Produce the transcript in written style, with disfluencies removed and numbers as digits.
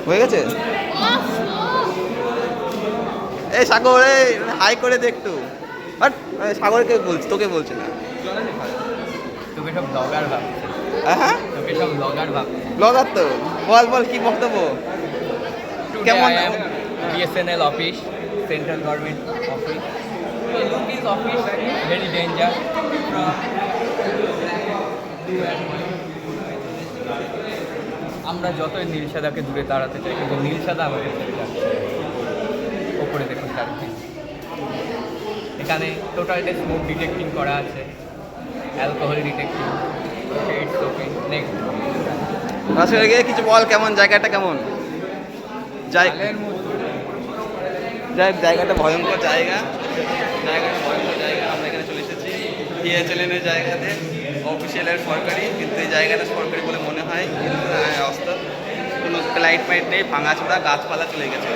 হয়ে গেছে? এই সাগর, এই হাই করে দে একটু। বাট সাগরকে বলছি, তোকে বলছি না। তোকে সব ব্লগার ভাবছে। হ্যাঁ, তোকে সব ব্লগার ভাবছে। ব্লগার তো। বল বল কি বক্তব্য? কেমন? BSNL office, central government office. Look is office, very danger. আমরা যতই নীলসাদাকে দূরে তাড়াতে চাই, কিন্তু নীলসাদা আমাদের ছেড়ে যাচ্ছে। ওপরে দেখুন চারদিকে। এখানে টোটালটা স্মোক ডিটেক্টিং করা আছে, alcohol detecting. It's okay, next. আসলে গিয়ে কিছু বল, কেমন জায়গাটা, কেমন জায়গাটা? ভয়ঙ্কর জায়গা, ভয়ঙ্কর জায়গা। আমরা এখানে চলে এসেছি DHLN-এর জায়গাতে, অফিসিয়ালের সরকারি, কিন্তু এই জায়গাটা সরকারি বলে মনে হয়। কিন্তু অবস্থা কোনো লাইট ফাইট নেই, ভাঙাচোরা গাছপালা চলে গেছে।